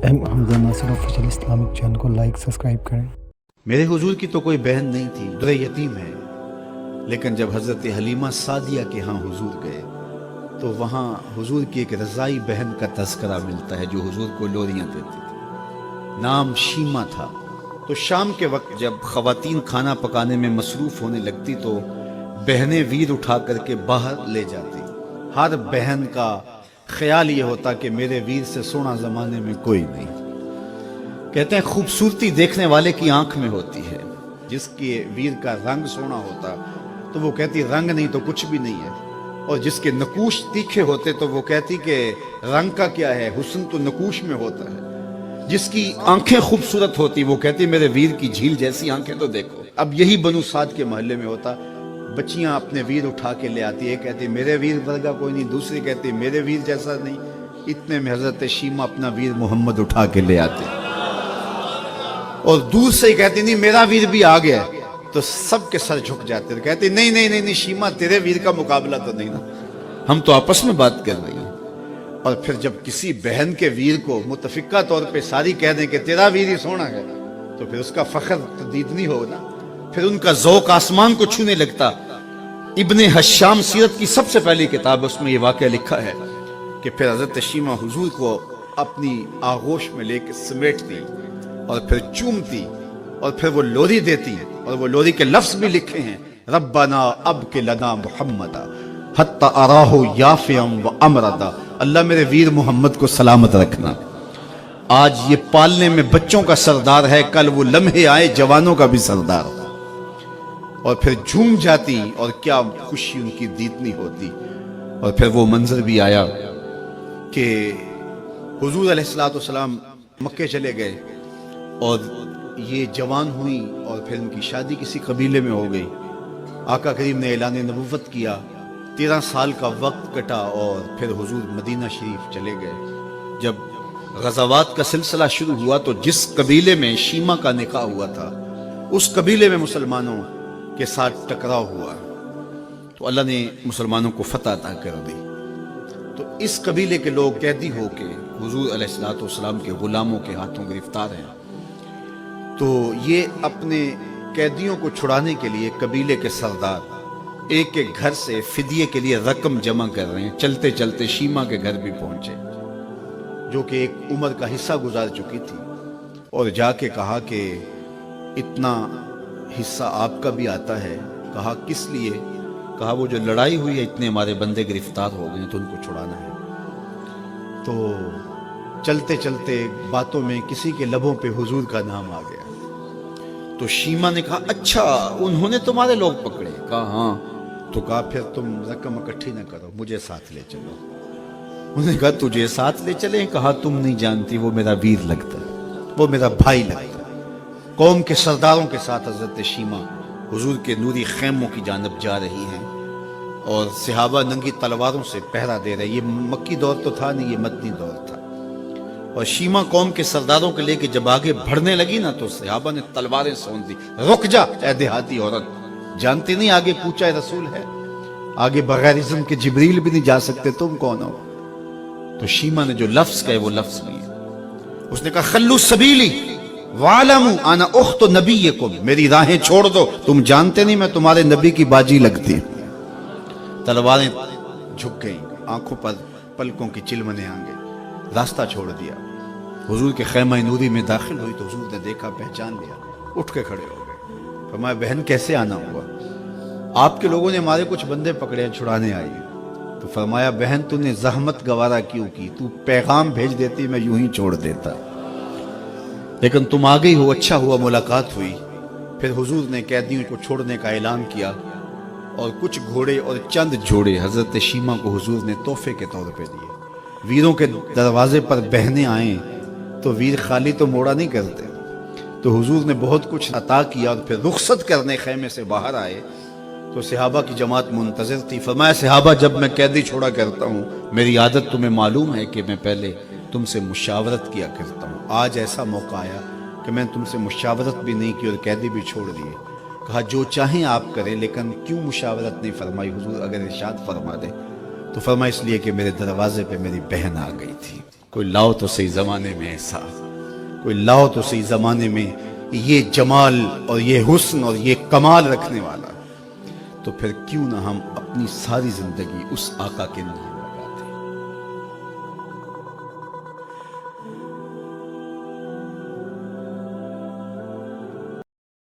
Hamza Nasir official Islamic channel को like subscribe करें। मेरे हुजूर की तो कोई बहन नहीं थी, दुरे यतीम है। लेकिन जब हज़रत हलीमा सादिया के यहाँ हुजूर गए तो वहाँ हुजूर की एक रज़ाई बहन का तज़करा मिलता है जो हुजूर को लोरियाँ देती थी। नाम शीमा था। तो शाम के वक्त जब ख़वातीन खाना पकाने में मसरूफ़ होने लगती तो बहनें वीर उठा करके बाहर ले जाती। हर बहन का ख्याल ये होता कि मेरे वीर से सोना ज़माने में कोई नहीं। कहते हैं खूबसूरती देखने वाले की आंख में होती है। जिसके वीर का रंग सोना होता तो वो कहती रंग नहीं तो कुछ भी नहीं है, और जिसके नकूश तीखे होते तो वो कहती कि रंग का क्या है, हुस्न तो नकूश में होता है। जिसकी आंखें खूबसूरत होती वो कहती मेरे वीर की झील जैसी आंखें तो देखो। अब यही बनु साद के मोहल्ले में होता। बच्चियां अपने वीर उठा के ले आती, एक कहती मेरे वीर वर्गा कोई नहीं, दूसरी कहती मेरे वीर जैसा नहीं। इतने में हजरत शीमा अपना वीर मोहम्मद उठा के ले आते और दूर से ही कहती नहीं मेरा वीर भी आ गया। तो सबके सर झुक जाते, कहते नहीं नहीं नहीं नहीं शीमा तेरे वीर का मुकाबला तो नहीं ना, हम तो आपस में बात कर रही हैं। और फिर जब किसी बहन के वीर को मुतफिका तौर पे सारी कह दें कि तेरा वीर ही सोना है तो फिर उसका फख्र तदीदनी हो ना, फिर उनका ज़ौक़ आसमान को छूने लगता। इब्ने हश्शाम सीरत की सबसे पहली किताब, उसमें ये वाक़या लिखा है कि फिर हज़रत शीमा हुजूर को अपनी आगोश में लेकर समेटती और फिर चूमती और फिर वो लोरी देती, और वो लोरी के लफ्ज़ भी लिखे हैं, रब्बना अब के लना मुहम्मदा हत्ता अराहो याफ़ियम व अमरदा। अल्लाह मेरे वीर मोहम्मद को सलामत रखना। आज ये पालने में बच्चों का सरदार है, कल वो लम्हे आए जवानों का भी सरदार हो। और फिर झूम जाती और क्या खुशी उनकी दीदनी होती। और फिर वो मंजर भी आया कि हुजूर अलैहिस्सलाम मक्के चले गए और ये जवान हुई और फिर उनकी शादी किसी कबीले में हो गई। आका करीम ने ऐलान नबुव्वत किया, 13 साल का वक्त कटा और फिर हुजूर मदीना शरीफ चले गए। जब गज़ावात का सिलसिला शुरू हुआ तो जिस कबीले में शीमा का निकाह हुआ था उस कबीले में मुसलमानों के साथ टकराव हुआ तो अल्लाह ने मुसलमानों को फतह अता कर दी। तो इस कबीले के लोग कैदी होके हुजूर अलैहिस्सलाम के गुलामों के हाथों गिरफ्तार हैं। तो ये अपने कैदियों को छुड़ाने के लिए कबीले के सरदार एक एक घर से फिदिये के लिए रकम जमा कर रहे हैं। चलते चलते शीमा के घर भी पहुंचे जो कि एक उम्र का हिस्सा गुजार चुकी थी, और जाके कहा कि इतना हिस्सा आपका भी आता है। कहा किस लिए? कहा वो जो लड़ाई हुई है इतने हमारे बंदे गिरफ्तार हो गए तो उनको छुड़ाना है। तो चलते चलते बातों में किसी के लबों पे हुजूर का नाम आ गया। तो शीमा ने कहा अच्छा उन्होंने तुम्हारे लोग पकड़े? कहा हाँ। तो कहा फिर तुम रकम इकट्ठी ना करो, मुझे साथ ले चलो। उन्होंने कहा तुझे साथ ले चले? कहा तुम नहीं जानती वो मेरा वीर लगता है, वो मेरा भाई लगता है। कौम के सरदारों के साथ हजरत शीमा हुजूर के नूरी खैमों की जानब जा रही हैं और सहाबा नंगी तलवारों से पहरा दे रहे। ये मक्की दौर तो था नहीं, ये मदनी दौर था। और शीमा कौम के सरदारों के लेके जब आगे बढ़ने लगी ना तो सहाबा ने तलवारें सौंध दी, रुक जा ए देहाती औरत, जानती नहीं आगे पूछा रसूल है, आगे बगैर इज़्न के जिब्रील भी नहीं जा सकते, तुम कौन हो? तो शीमा ने जो लफ्ज कहे वो लफ्ज नहीं है। उसने कहा खल्लू सबीली वालमू आना उख्त नबीयकुम, मेरी राहें छोड़ दो, तुम जानते नहीं मैं तुम्हारे नबी की बाजी लगती। तलवारें झुक गई, आंखों पर पलकों की चिलमने आ गई, रास्ता छोड़ दिया। हुजूर के खैमा नूरी में दाखिल हुई तो हुजूर ने देखा, पहचान लिया, उठ के खड़े हो गए। फरमाया बहन कैसे आना हुआ? आपके लोगों ने हमारे कुछ बंदे पकड़े, छुड़ाने आई। तो फरमाया बहन तूने जहमत गवारा क्यों की? तू पैगाम भेज देती मैं यूं ही छोड़ देता, लेकिन तुम आ गई हो, अच्छा हुआ मुलाकात हुई। फिर हुजूर ने कैदियों को छोड़ने का ऐलान किया और कुछ घोड़े और चंद जोड़े हजरत शीमा को हुजूर ने तोहफे के तौर पे दिए। वीरों के दरवाजे पर बहनें आए तो वीर खाली तो मोड़ा नहीं करते, तो हुजूर ने बहुत कुछ अता किया। और फिर रुखसत करने खैमे से बाहर आए तो सहाबा की जमात मुंतज़िर थी। फरमाया सहाबा जब मैं कैदी छोड़ा करता हूँ मेरी आदत तुम्हें मालूम है कि मैं पहले तुमसे मुशावरत किया करता हूँ। आज ऐसा मौका आया कि मैं तुमसे मुशावरत भी नहीं की और कैदी भी छोड़ दिए। कहा जो चाहें आप करें, लेकिन क्यों मुशावरत नहीं फरमाई हुजूर? अगर इरशाद फरमा दे तो फरमा इसलिए कि मेरे दरवाजे पे मेरी बहन आ गई थी। کوئی لاؤ تو صحیح زمانے میں ایسا، کوئی لاؤ تو صحیح زمانے میں یہ جمال اور یہ حسن اور یہ کمال رکھنے والا، تو پھر کیوں نہ ہم اپنی ساری زندگی اس آقا کے نام